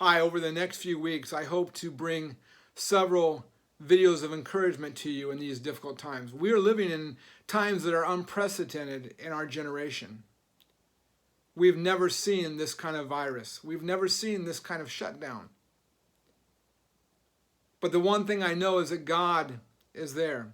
Hi, over the next few weeks, I hope to bring several videos of encouragement to you in these difficult times. We are living in times that are unprecedented in our generation. We've never seen this kind of virus. We've never seen this kind of shutdown. But the one thing I know is that God is there.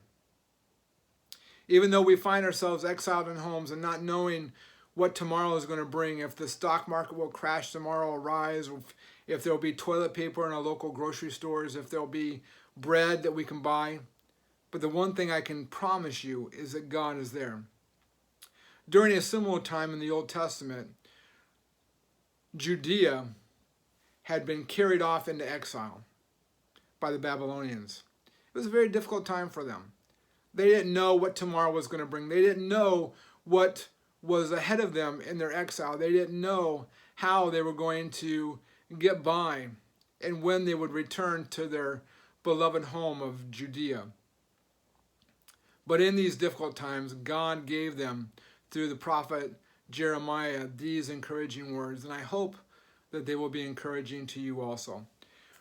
Even though we find ourselves exiled in homes and not knowing what tomorrow is going to bring, if the stock market will crash tomorrow or rise, or if there will be toilet paper in our local grocery stores, if there will be bread that we can buy. But the one thing I can promise you is that God is there. During a similar time in the Old Testament, Judea had been carried off into exile by the Babylonians. It was a very difficult time for them. They didn't know what tomorrow was going to bring. They didn't know what was ahead of them in their exile. They didn't know how they were going to get by and when they would return to their beloved home of Judea. But in these difficult times, God gave them, through the prophet Jeremiah, these encouraging words, and I hope that they will be encouraging to you also.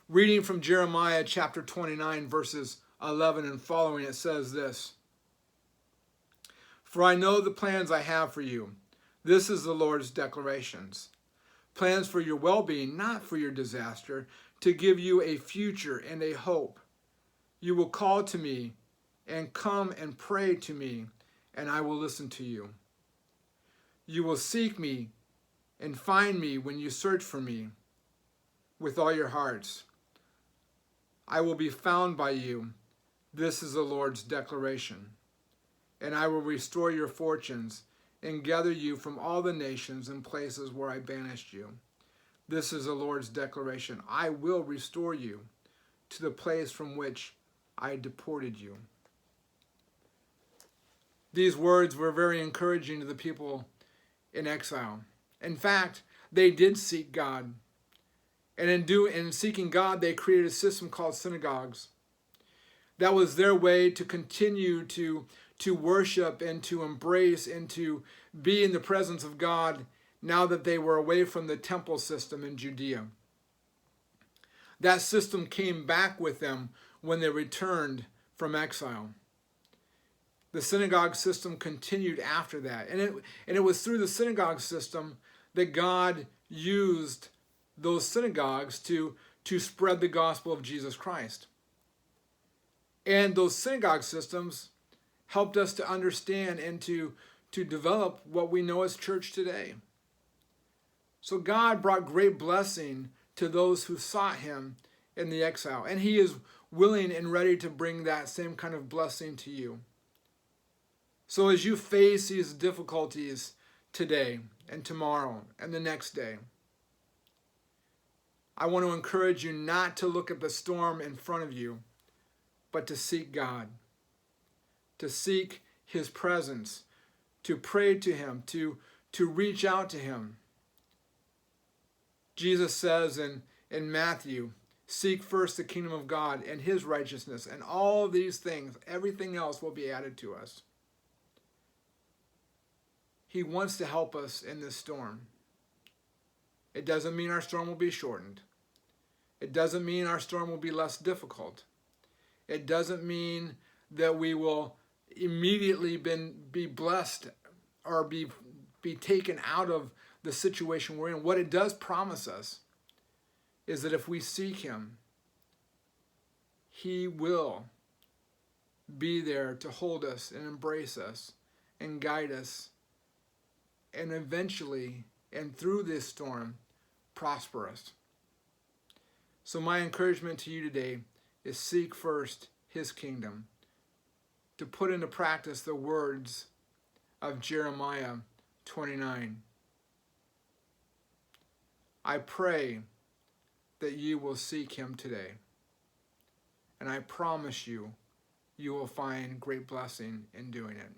Reading from Jeremiah chapter 29, verses 11 and following, it says this: "For I know the plans I have for you. This is the Lord's declarations. Plans for your well-being, not for your disaster, to give you a future and a hope. You will call to me and come and pray to me, and I will listen to you. You will seek me and find me when you search for me with all your hearts. I will be found by you. This is the Lord's declaration. And I will restore your fortunes and gather you from all the nations and places where I banished you. This is the Lord's declaration. I will restore you to the place from which I deported you." These words were very encouraging to the people in exile. In fact, they did seek God. And in seeking God, they created a system called synagogues. That was their way to continue to worship and to embrace and to be in the presence of God now that they were away from the temple system in Judea. That system came back with them when they returned from exile. The synagogue system continued after that. And it was through the synagogue system that God used those synagogues to spread the gospel of Jesus Christ. And those synagogue systems helped us to understand and to develop what we know as church today. So God brought great blessing to those who sought him in the exile. And he is willing and ready to bring that same kind of blessing to you. So as you face these difficulties today and tomorrow and the next day, I want to encourage you not to look at the storm in front of you, but to seek God, to seek his presence, to pray to him, to reach out to him. Jesus says in Matthew, "Seek first the kingdom of God and his righteousness, and all these things, everything else will be added to us." He wants to help us in this storm. It doesn't mean our storm will be shortened. It doesn't mean our storm will be less difficult. It doesn't mean that we will immediately be blessed or be taken out of the situation we're in. What it does promise us is that if we seek him, he will be there to hold us and embrace us and guide us, and eventually, and through this storm, prosper us. So my encouragement to you today is seek first his kingdom, to put into practice the words of Jeremiah 29. I pray that you will seek him today, and I promise you, you will find great blessing in doing it.